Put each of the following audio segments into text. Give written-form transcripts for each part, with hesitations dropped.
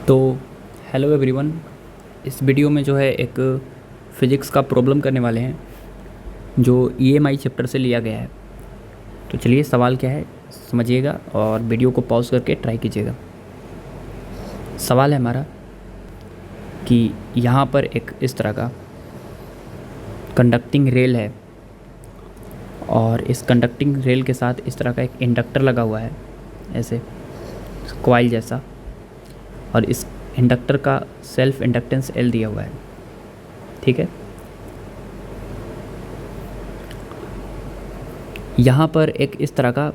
तो hello everyone. इस video में जो है एक फ़िज़िक्स का प्रॉब्लम करने वाले हैं जो ईएमआई चैप्टर से लिया गया है। तो चलिए सवाल क्या है समझिएगा और वीडियो को पॉज करके ट्राई कीजिएगा। सवाल है हमारा कि यहाँ पर एक इस तरह का कंडक्टिंग रेल है और इस कंडक्टिंग रेल के साथ इस तरह का एक इंडक्टर लगा हुआ है, ऐसे कॉइल जैसा, और इस इंडक्टर का सेल्फ इंडक्टेंस L दिया हुआ है। ठीक है, यहाँ पर एक इस तरह का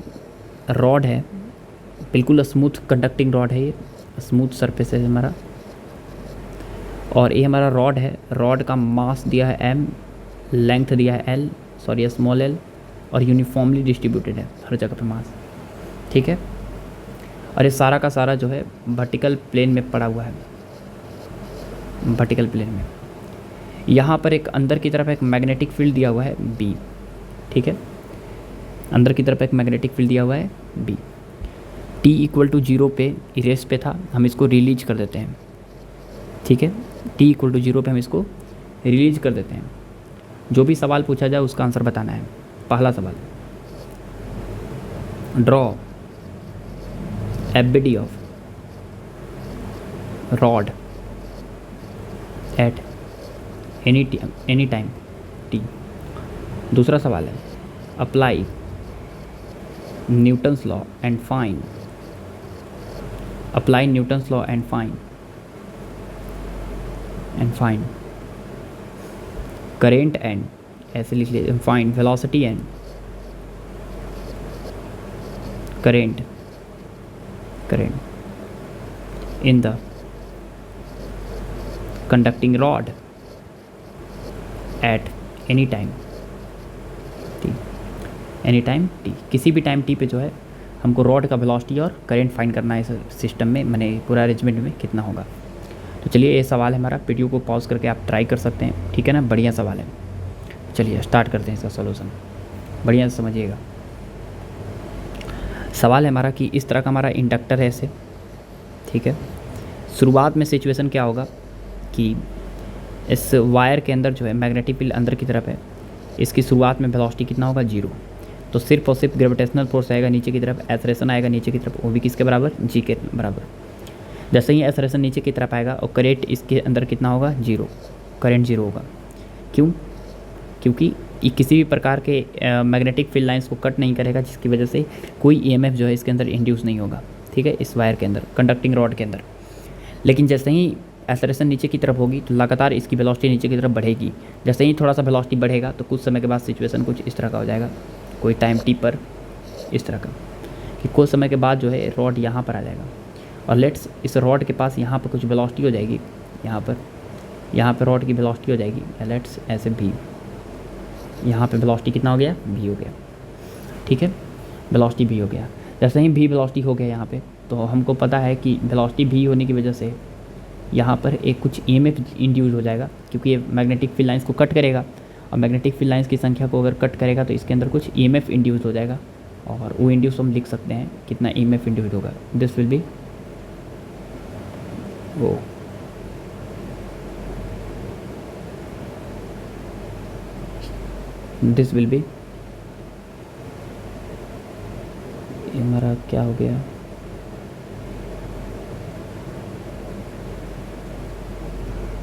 रॉड है, बिल्कुल स्मूथ कंडक्टिंग रॉड है, ये स्मूथ सरफेस है हमारा, और ये हमारा रॉड है। रॉड का मास दिया है m, लेंथ दिया है l, सॉरी स्मॉल l, और यूनिफॉर्मली डिस्ट्रीब्यूटेड है हर जगह पे मास। ठीक है, और ये सारा का सारा जो है वर्टिकल प्लेन में पड़ा हुआ है, वर्टिकल प्लेन में। यहाँ पर एक अंदर की तरफ एक मैग्नेटिक फील्ड दिया हुआ है B। ठीक है, अंदर की तरफ एक मैग्नेटिक फील्ड दिया हुआ है B। t इक्वल टू 0 पे इरेज पे था, हम इसको रिलीज कर देते हैं। ठीक है, t इक्वल टू 0 पे हम इसको रिलीज कर देते हैं। जो भी सवाल पूछा जाए उसका आंसर बताना है। पहला सवाल, draw ABD of rod at any time t। दूसरा सवाल है, apply Newton's law and find, apply Newton's law and find current and, ऐसे लिख लीजिए, find velocity and current in the conducting rod at any time t, any time t, किसी भी time t पे जो है हमको रॉड का वेलोसिटी और करंट फाइंड करना है। इस सिस्टम में मैंने पूरा अरेंजमेंट में कितना होगा। तो चलिए ये सवाल है हमारा, वीडियो को पॉज करके आप ट्राई कर सकते हैं। ठीक है ना, बढ़िया सवाल है। चलिए स्टार्ट करते हैं इसका सॉल्यूशन, बढ़िया से समझिएगा। सवाल है हमारा कि इस तरह का हमारा इंडक्टर है ऐसे। ठीक है, शुरुआत में सिचुएशन क्या होगा कि इस वायर के अंदर जो है मैग्नेटिक फील्ड अंदर की तरफ है, इसकी शुरुआत में वेलोसिटी कितना होगा 0। तो सिर्फ और सिर्फ ग्रेविटेशनल फोर्स आएगा नीचे की तरफ, एक्सेलरेशन आएगा नीचे की तरफ, वो भी किसके बराबर, g के बराबर। जैसे ही एक्सेलरेशन नीचे की तरफ आएगा और करंट इसके अंदर कितना होगा 0, करंट 0 होगा। क्यों? क्योंकि ये किसी भी प्रकार के मैग्नेटिक फील्ड लाइंस को कट नहीं करेगा, जिसकी वजह से कोई ईएमएफ जो है इसके अंदर इंड्यूस नहीं होगा। ठीक है, इस वायर के अंदर, कंडक्टिंग रॉड के अंदर। लेकिन जैसे ही एक्सेलरेशन नीचे की तरफ होगी तो लगातार इसकी वेलोसिटी नीचे की तरफ बढ़ेगी। जैसे ही थोड़ा सा वेलोसिटी बढ़ेगा तो कुछ समय के बाद सिचुएशन कुछ इस तरह का हो जाएगा, कोई टाइम t पर इस तरह का, कि कुछ समय के बाद जो है रॉड यहाँ पर आ जाएगा, और लेट्स इस रॉड के पास यहाँ पर कुछ वेलोसिटी हो जाएगी, यहाँ पर रॉड की वेलोसिटी हो जाएगी, लेट्स ऐसे v। यहाँ पे वेलोसिटी कितना हो गया, v हो गया। ठीक है, वेलोसिटी v हो गया। जैसे ही v वेलोसिटी हो गया यहाँ पे, तो हमको पता है कि वेलोसिटी v होने की वजह से यहाँ पर एक कुछ ईएमएफ इंड्यूस हो जाएगा, क्योंकि ये मैग्नेटिक फील्ड लाइंस को कट करेगा, और मैग्नेटिक फील्ड लाइंस की संख्या को अगर कट करेगा तो इसके अंदर कुछ ईएमएफ इंड्यूस हो जाएगा, और वो इंड्यूस हम लिख सकते हैं कितना ईएमएफ इंड्यूस होगा। दिस विल बी वो दिस विल बी, ये हमारा क्या हो गया,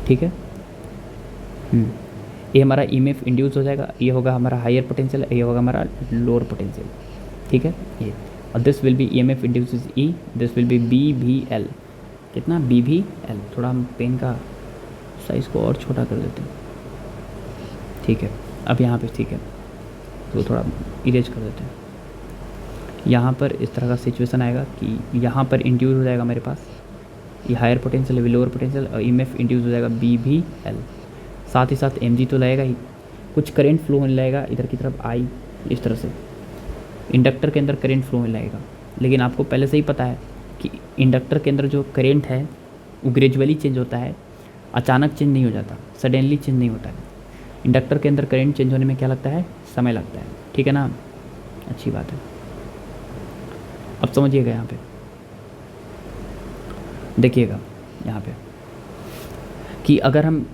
ठीक है। ये हमारा ईएमएफ इंड्यूस हो जाएगा, ये होगा हमारा हायर पोटेंशियल, ये होगा हमारा लोअर पोटेंशियल। ठीक है, ये, और this will be EMF induce is E, this will be B v L, कितना बी भी एल। थोड़ा हम पेन का साइज़ को और छोटा कर देते हैं। ठीक है, अब यहाँ पे ठीक है, तो थोड़ा इरेज कर देते हैं। यहाँ पर इस तरह का सिचुएशन आएगा कि यहाँ पर इंड्यूस हो जाएगा मेरे पास ये हायर पोटेंशियल, लोअर पोटेंशियल, और ईएमएफ इंड्यूस हो जाएगा बी भी एल। साथ ही साथ एम जी तो लगेगा ही, कुछ करंट फ्लो होने लगेगा इधर की तरफ आई, इस तरह से इंडक्टर के अंदर करंट फ्लो होने लगेगा। लेकिन आपको पहले से ही पता है कि इंडक्टर के अंदर जो करंट है वो ग्रेजुअली चेंज होता है, अचानक चेंज नहीं हो जाता, सडनली चेंज नहीं होता है। इंडक्टर के अंदर करंट चेंज होने में क्या लगता है, समय लगता है। ठीक है ना, अच्छी बात है। अब समझिएगा यहाँ पे, देखिएगा यहाँ पे कि अगर हम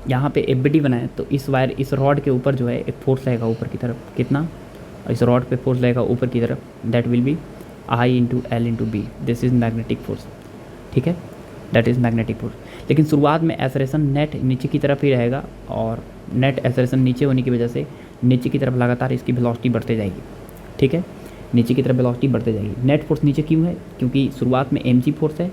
यहाँ पे एफबीडी बनाएं तो इस वायर इस रॉड के ऊपर जो है एक फोर्स लगेगा ऊपर की तरफ, कितना, इस रॉड पे फोर्स लगेगा ऊपर की तरफ, that will be I into L into B, this is magnetic force, ठीक है, दैट इज़ मैग्नेटिक फोर्स। लेकिन शुरुआत में एसरेशन नेट नीचे की तरफ ही रहेगा और नेट एसरेशन नीचे होने की वजह से नीचे की तरफ लगातार इसकी वेलोसिटी बढ़ते जाएगी, ठीक है, नीचे की तरफ वेलोसिटी बढ़ते जाएगी। नेट फोर्स नीचे क्यों है, क्योंकि शुरुआत में mg फोर्स है,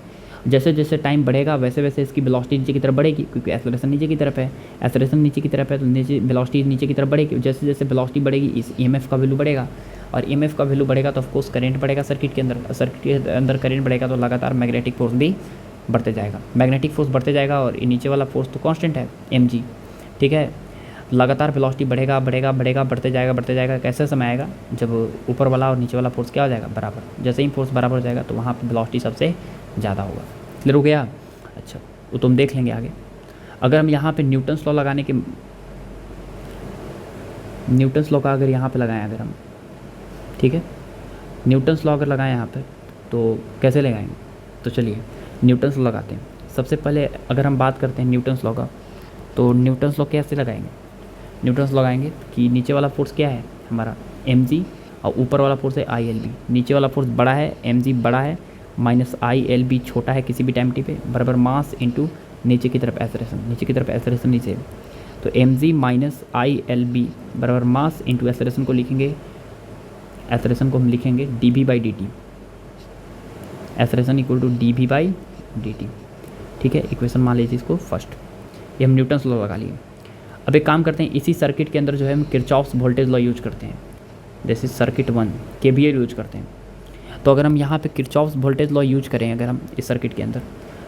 जैसे जैसे टाइम बढ़ेगा वैसे वैसे इसकी वेलोसिटी नीचे की तरफ बढ़ेगी, क्योंकि एक्सेलरेशन नीचे की तरफ है, एक्सेलरेशन नीचे की तरफ है तो नीचे वेलोसिटी नीचे की तरफ बढ़ेगी। जैसे जैसे वेलोसिटी बढ़ेगी इस ईएमएफ का वैल्यू बढ़ेगा, और ईएमएफ का वैल्यू बढ़ेगा तो ऑफकोर्स करंट बढ़ेगा सर्किट के अंदर, सर्किट के अंदर करंट बढ़ेगा तो लगातार मैग्नेटिक फोर्स भी बढ़ते जाएगा, मैग्नेटिक फोर्स बढ़ते जाएगा। और नीचे वाला फोर्स तो कांस्टेंट है mg, ठीक है, लगातार वेलोसिटी बढ़ेगा बढ़ेगा बढ़ेगा बढ़ते जाएगा। कैसे समय आएगा जब ऊपर वाला और नीचे वाला फोर्स क्या हो जाएगा, बराबर। जैसे ही फोर्स बराबर हो जाएगा तो वहाँ पर वेलोसिटी सबसे ज़्यादा होगा। क्लियर हो गया? अच्छा, वो तुम देख लेंगे आगे। अगर हम यहाँ पे न्यूटन्स लॉ लगाने के, न्यूटन्स लॉ का अगर यहाँ पे लगाएं अगर हम, ठीक है, न्यूटन्स लॉ अगर लगाएं यहाँ पे तो कैसे लगाएंगे, तो चलिए न्यूटन्स लॉ लगाते हैं। सबसे पहले अगर हम बात करते हैं न्यूटन्स लॉ का, तो न्यूटन्स लॉ कैसे लगाएंगे, न्यूटन्स लगाएंगे कि नीचे वाला फोर्स क्या है हमारा mg और ऊपर वाला फोर्स है ILB। नीचे वाला फोर्स बड़ा है, mg बड़ा है, माइनस ILB छोटा है किसी भी टाइम टी पे, बराबर मास इंटू नीचे की तरफ एक्सेलरेशन, नीचे की तरफ एक्सेलरेशन नीचे, तो mg माइनस ILB बराबर मास इंटू एक्सेलरेशन को लिखेंगे, एक्सेलरेशन को हम लिखेंगे dv/dt, acceleration equal to dv/dt, ठीक है, इक्वेशन मान लीजिए इसको फर्स्ट, ये हम न्यूटन्स लॉ लगा लिए। अब एक काम करते हैं, इसी सर्किट के अंदर जो है हम किरचॉफ्स वोल्टेज लॉ यूज करते हैं, जैसे सर्किट 1 KVL यूज करते हैं। तो अगर हम यहाँ पे किरचॉफ्स वोल्टेज लॉ यूज करें अगर हम इस सर्किट के अंदर,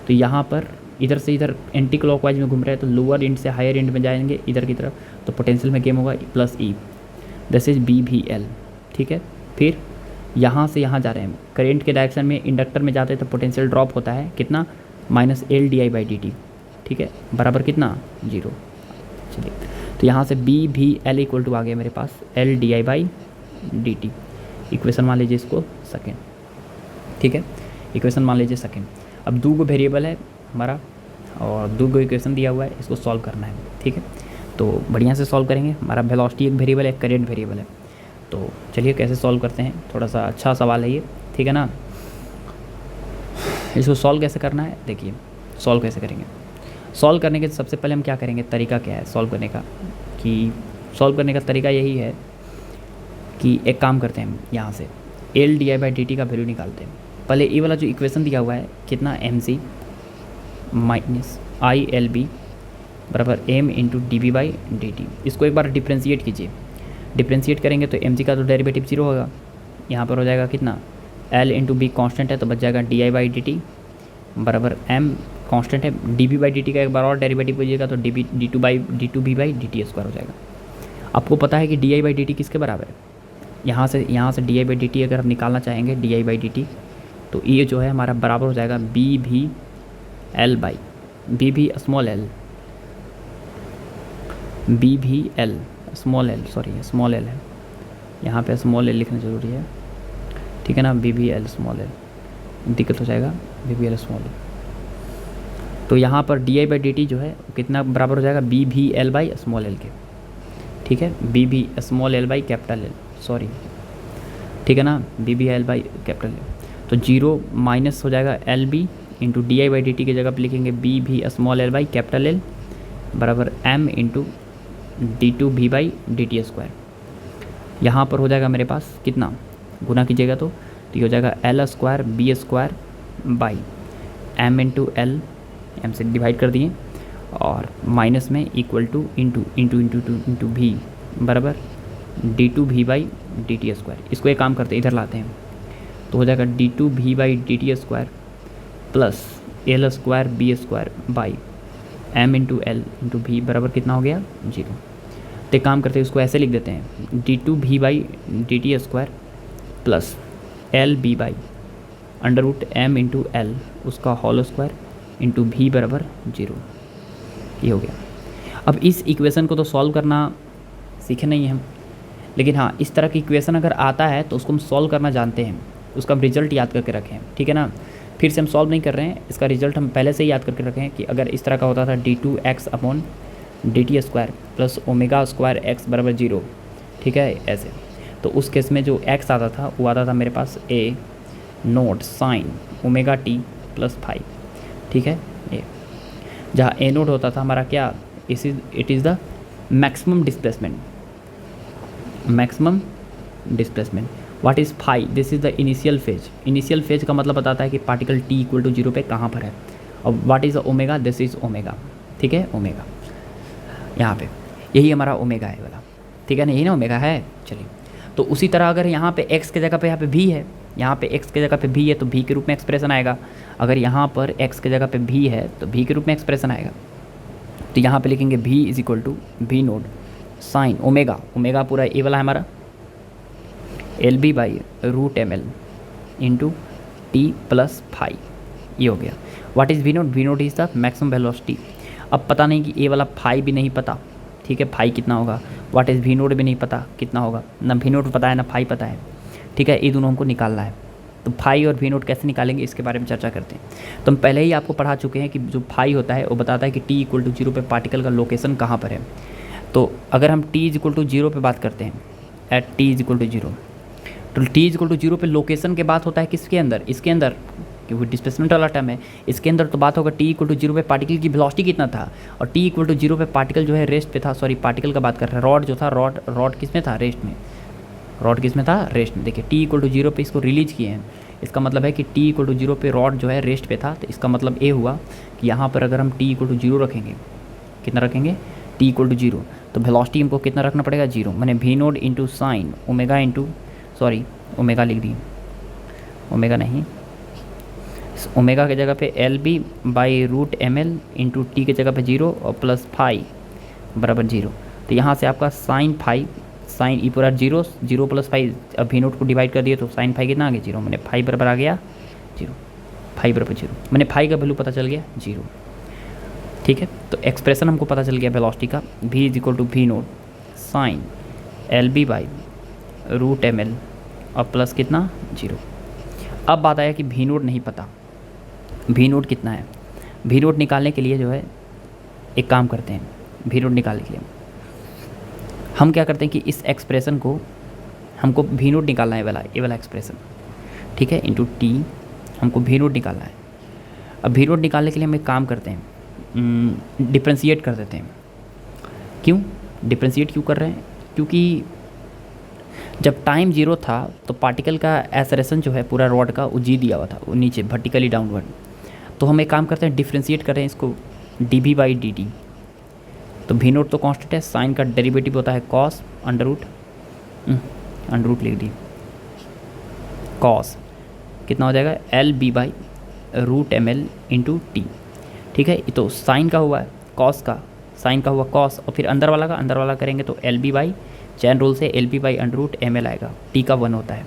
तो यहाँ पर इधर से इधर एंटी क्लॉकवाइज में घूम रहे हैं तो लोअर एंड से हायर एंड में जाएंगे इधर की तरफ, तो पोटेंशियल में गेम होगा plus E, this is BVL, ठीक है। फिर यहाँ से यहाँ जा रहे हैं, करेंट के डायरेक्शन में इंडक्टर में जाते हैं तो पोटेंशियल ड्रॉप होता है कितना, माइनस LdI/dt, ठीक है, बराबर कितना 0। चलिए तो यहाँ से BVL इक्वल टू आ गया मेरे पास LdI/dt, इक्वेशन मान लीजिए इसको सेकेंड, ठीक है, इक्वेशन मान लीजिए सेकेंड। अब दो गो वेरिएबल है हमारा और दो गो इक्वेशन दिया हुआ है, इसको सॉल्व करना है, ठीक है। तो बढ़िया से सॉल्व करेंगे। हमारा वेलोसिटी एक वेरिएबल है, करंट वेरिएबल है, तो चलिए कैसे सॉल्व करते हैं, थोड़ा सा अच्छा सवाल है ये, ठीक है ना। इसको सॉल्व कैसे करना है, देखिए सॉल्व कैसे करेंगे। सॉल्व करने के सबसे पहले हम क्या करेंगे, तरीका क्या है सॉल्व करने का, कि सॉल्व करने का तरीका यही है कि एक काम करते हैं, हम यहाँ से LdI/dt का वैल्यू निकालते हैं। पहले ये वाला जो इक्वेशन दिया हुआ है कितना, mg माइनस ILB बराबर m इंटू dv/dt, इसको एक बार डिफ्रेंशिएट कीजिए। डिफ्रेंशिएट करेंगे तो mg का तो डेरिवेटिव 0 होगा, यहाँ पर हो जाएगा कितना, L इंटू बी कॉन्स्टेंट है तो बच जाएगा di/dt बराबर m कॉन्स्टेंट है, dv/dt का एक बार और डेरिवेटिव कीजिएगा तो d2v/dt स्क्वायर हो जाएगा। आपको पता है कि di/dt किसके बराबर है, यहाँ से di/dt अगर हम निकालना चाहेंगे di/dt, तो ये जो है हमारा बराबर हो जाएगा BVL small l, sorry small l है, यहाँ पे स्मॉल l लिखना ज़रूरी है, ठीक है ना, BVL स्मॉल l, दिक्कत हो जाएगा BVL स्मॉल l। तो यहाँ पर di/dt जो है कितना बराबर हो जाएगा, BVL स्मॉल l के, ठीक है, BV small l capital L, sorry, ठीक है ना, BVL कैपिटल L। तो 0 माइनस हो जाएगा LB इंटू di/dt की जगह पर लिखेंगे BV small l capital L बराबर m इंटू d2v/dt स्क्वायर। यहाँ पर हो जाएगा मेरे पास कितना, गुना कीजिएगा तो ये हो जाएगा L square B square by m into L, m से डिवाइड कर दिए, और माइनस में इक्वल टू इंटू v बराबर d2v/dt स्क्वायर। इसको एक काम करते हैं, इधर लाते हैं, तो हो जाएगा d2v/dt square plus L square B square by m into L into v बराबर कितना हो गया 0। तो एक काम करते हैं, इसको ऐसे लिख देते हैं, d2v/dt square plus LB by under root m into L उसका होल स्क्वायर इंटू v बराबर 0। ये हो गया। अब इस इक्वेशन को तो सॉल्व करना सीखे नहीं हम, लेकिन हाँ इस तरह की इक्वेशन अगर आता है तो उसको हम सॉल्व करना जानते हैं, उसका हम रिजल्ट याद करके रखें, ठीक है ना। फिर से हम सॉल्व नहीं कर रहे हैं, इसका रिजल्ट हम पहले से ही याद करके रखे हैं कि अगर इस तरह का होता था d2x upon dt square plus omega square x बराबर 0, ठीक है, ऐसे, तो उस केस में जो x आता था वो आता था मेरे पास a note sine omega t plus five, ठीक है, ये जहाँ a नोट होता था हमारा क्या, it is the maximum displacement, maximum displacement. What is phi, this is the initial phase, initial phase का मतलब बताता है कि पार्टिकल t इक्वल टू 0 पे कहाँ पर है। और what is omega, this is omega, ठीक है, ओमेगा यहाँ पे, यही हमारा ओमेगा है वाला, ठीक है ना, यही ना ओमेगा है। चलिए, तो उसी तरह अगर यहाँ पे x के जगह पे यहाँ पे v है, यहाँ पे x के जगह पे v है तो v के रूप में एक्सप्रेशन आएगा। अगर यहाँ पर x के जगह पे v है तो v के रूप में एक्सप्रेशन आएगा। तो यहाँ पे लिखेंगे v is equal to v naught sine omega, omega पूरा ए वाला है हमारा, L B by root M L into T plus five, ये हो गया। What is V naught, V naught is the maximum velocity. अब पता नहीं कि ए वाला फाइव भी नहीं पता, ठीक है, फाइव कितना होगा, व्हाट इज़ वी नोट भी नहीं पता कितना होगा, ना वी नोट पता है ना फाइव पता है, ठीक है, ये दोनों हमको निकालना है। तो फाइव और वी नोट कैसे निकालेंगे इसके बारे में चर्चा करते हैं। तो हम पहले ही आपको पढ़ा चुके हैं कि जो फाइव होता है वो बताता है कि टी इक्वल टू 0 पे पार्टिकल का लोकेशन कहाँ पर है। तो अगर हम टी इज इक्वल टू 0 पे बात करते हैं, at T is equal to 0, तो टी इज इक्वल टू 0 पे लोकेशन के बात होता है किसके अंदर, इसके अंदर, क्योंकि डिस्प्लेसमेंट वाला टर्म है, इसके अंदर तो बात होगा टी इक्वल टू 0 पे पार्टिकल की वेलोसिटी कितना था, और टी इक्वल टू 0 पे पार्टिकल जो है रेस्ट पे था, सॉरी पार्टिकल का बात कर रहे हैं, रॉड जो था, रॉड किस में था, रेस्ट में, रॉड किस में था, रेस्ट में। देखिए टी इक्वल टू 0 पे इसको रिलीज किए हैं, इसका मतलब है कि टी इक्वल टू 0 पे रॉड जो है रेस्ट पे था। तो इसका मतलब ये हुआ कि यहाँ पर अगर हम टी इक्वल टू 0 रखेंगे, कितना रखेंगे, टी इक्वल टू 0, तो वेलोसिटी हमको कितना रखना पड़ेगा, 0, मैंने V naught into sine omega into, sorry omega लिख दी, ओमेगा नहीं, ओमेगा की जगह पे L B by root M L into T की जगह पे 0 और प्लस फाइव बराबर 0। तो यहाँ से आपका साइन फाइव, साइन ई पूरा 0, 0 प्लस फाइव, अब वी नोट को डिवाइड कर दिए तो साइन फाइव कितना आ गया, 0, मैंने फाइव बराबर आ गया 0, फाइव बराबर 0, मैंने फाइव का वैल्यू पता चल गया 0, ठीक है। तो एक्सप्रेशन हमको पता चल गया वेलोसिटी का, v is equal to V naught sine L B by root M L और प्लस कितना 0। अब बात आया कि वी नोट नहीं पता, वी नोट कितना है। वी नोट निकालने के लिए जो है एक काम करते हैं, वी नोट निकालने के लिए हम क्या करते हैं कि इस एक्सप्रेशन को हमको वी नोट निकालना है वाला, ये वाला एक्सप्रेशन, ठीक है, इंटू टी हमको वी नोट निकालना है। अब वी नोट निकालने के लिए हम एक काम करते हैं, डिफ्रेंशिएट कर देते हैं। क्यों डिफ्रेंशिएट क्यों कर रहे हैं, क्योंकि जब टाइम 0 था तो पार्टिकल का एसरेशन जो है पूरा रॉड का वो जी दिया हुआ था, वो नीचे वर्टिकली डाउनवर्ड। तो हम एक काम करते हैं, डिफ्रेंशिएट कर रहे हैं इसको D B by D T. तो वी नोट तो कांस्टेंट है, साइन का डेरिवेटिव होता है कॉस अंडर रूट लिख दी, कॉस कितना हो जाएगा, L B by root M L into T, ठीक है। तो साइन का हुआ है कॉस का, साइन का हुआ कॉस, और फिर अंदर वाला का अंदर वाला करेंगे तो L B by, chain rule से L B by under root M L आएगा, टी का 1 होता है,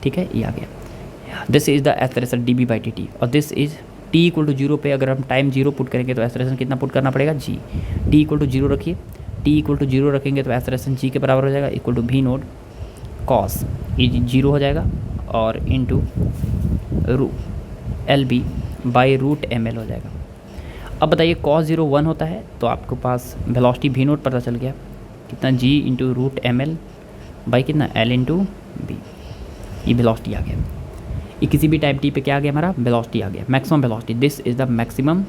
ठीक है, ये आ गया। This is the expression D B by T T, और this is T equal to 0 पे अगर हम टाइम 0 पुट करेंगे तो एक्सप्रेशन कितना पुट करना पड़ेगा, जी। टी इक्वल टू 0 रखिए, टी इक्वल टू 0 रखेंगे तो एक्सप्रेशन जी के बराबर हो जाएगा, equal to V naught cos, ये 0 हो जाएगा, और into L B by root M L हो जाएगा। अब बताइए कॉस 0 1 होता है, तो आपके पास वेलोसिटी वी नोट पता चल गया कितना, G into root M L by कितना, एल इंटू बी, ये वेलोसिटी आ गया। ये किसी भी टाइम टी पे क्या आ गया, हमारा वेलोसिटी आ गया, maximum velocity. This is the maximum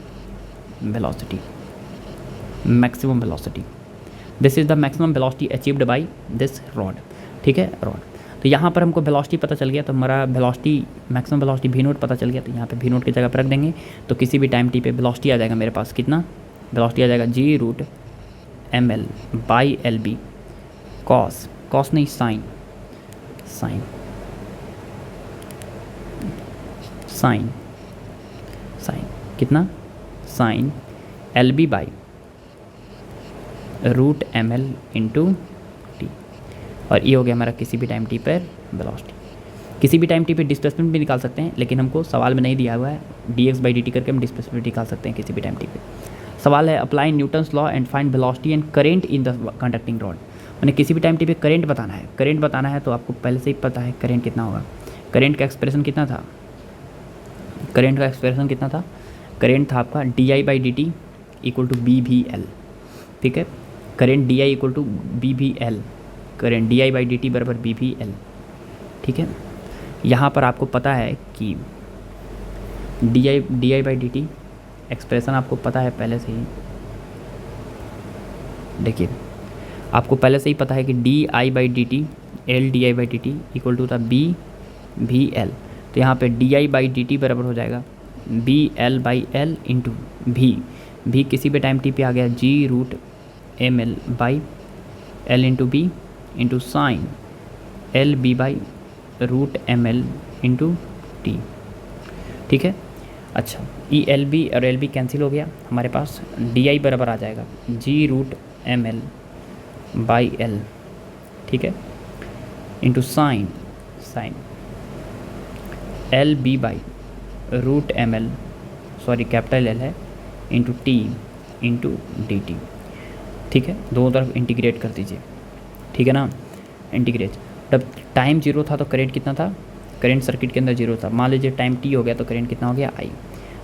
velocity, maximum velocity, this is the maximum velocity achieved by this rod, ठीक है, रॉड। तो यहाँ पर हमको वेलोसिटी पता चल गया, तो हमारा velocity maximum velocity V naught पता चल गया, तो यहाँ पे वी नोट की जगह पर रख देंगे, तो किसी भी टाइम टी पे वेलोसिटी आ जाएगा मेरे पास कितना, वेलोसिटी आ जाएगा G root M L by L B cos, cos नहीं साइन, साइन साइन साइन कितना, sine L B by root M L into T, और ये हो गया हमारा किसी भी टाइम टी पर वेलोसिटी। किसी भी टाइम टी पे डिस्प्लेसमेंट भी निकाल सकते हैं, लेकिन हमको सवाल में नहीं दिया हुआ है, D x by D T करके हम डिस्प्लेसमेंट निकाल सकते हैं किसी भी टाइम टी पे। सवाल है apply Newton's law and find velocity and current in the conducting rod. मैंने किसी भी टाइम टी पे करेंट बताना है, करेंट बताना है तो आपको पहले से ही पता है करेंट कितना होगा, करेंट का एक्सप्रेशन कितना था, करेंट का एक्सप्रेशन कितना था, करेंट था आपका di/dt इक्वल टू BVL, ठीक है। Current di equal to BVL, current di/dt बराबर BVL, ठीक है। यहाँ पर आपको पता है कि di/dt एक्सप्रेशन आपको पता है पहले से ही, देखिए आपको पहले से ही पता है कि di/dt L di/dt equal to था BVL। तो यहाँ पे di/dt बराबर हो जाएगा BL/L इंटू भी किसी भी टाइम t पे आ गया g√ml/L into B into sine LB/√ml into T, ठीक है। अच्छा ELB और LB कैंसिल हो गया, हमारे पास di बराबर आ जाएगा g√ml/L, ठीक है, into sine LB/√ml, sorry capital L है, इंटू टी इंटू dt, ठीक है। दोनों तरफ इंटीग्रेट कर दीजिए, ठीक है ना। इंटीग्रेट, जब टाइम 0 था तो करेंट कितना था, करेंट सर्किट के अंदर 0 था। मान लीजिए टाइम t हो गया तो करेंट कितना हो गया I,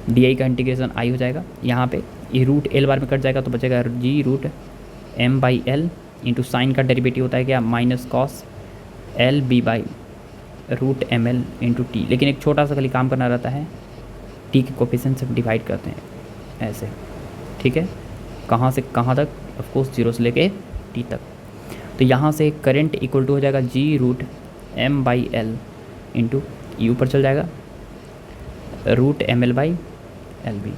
di का इंटीग्रेशन I हो जाएगा। यहाँ पे ये रूट L बार में कट जाएगा तो बचेगा g√m/L इंटू साइन का डेरिवेटिव होता है क्या, minus cos LB/√ml into T. लेकिन एक छोटा सा खाली काम करना रहता है, t के कोफिशिएंट से डिवाइड करते हैं ऐसे, ठीक है। कहाँ से कहाँ तक, ऑफकोर्स 0 से लेके t तक। तो यहाँ से करंट इक्वल टू हो जाएगा g√m/L इंटू ये ऊपर चल जाएगा √ml/LB,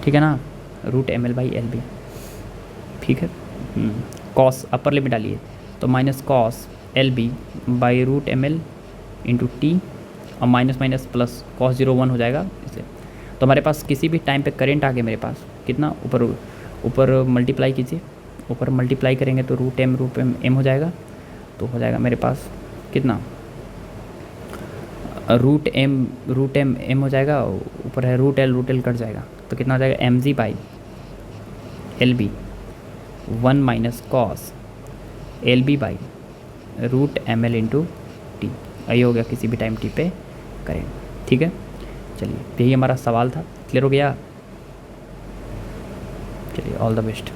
ठीक है ना, √ml/LB, ठीक है। कॉस अपर लिमिट डालिए तो minus cos LB/√ml into T और माइनस माइनस प्लस cos 0 1 हो जाएगा इससे। तो हमारे पास किसी भी टाइम पे करंट आ गया मेरे पास कितना, ऊपर मल्टीप्लाई कीजिए, ऊपर मल्टीप्लाई करेंगे तो √m हो जाएगा। तो हो जाएगा मेरे पास कितना, √m हो जाएगा, ऊपर है √L कट जाएगा तो कितना हो जाएगा mg/LB 1 minus cos LB/√ml into T. यही हो गया किसी भी टाइम t पे करेंट, ठीक है। चलिए यही हमारा सवाल था, क्लियर हो गया। चलिए ऑल द बेस्ट।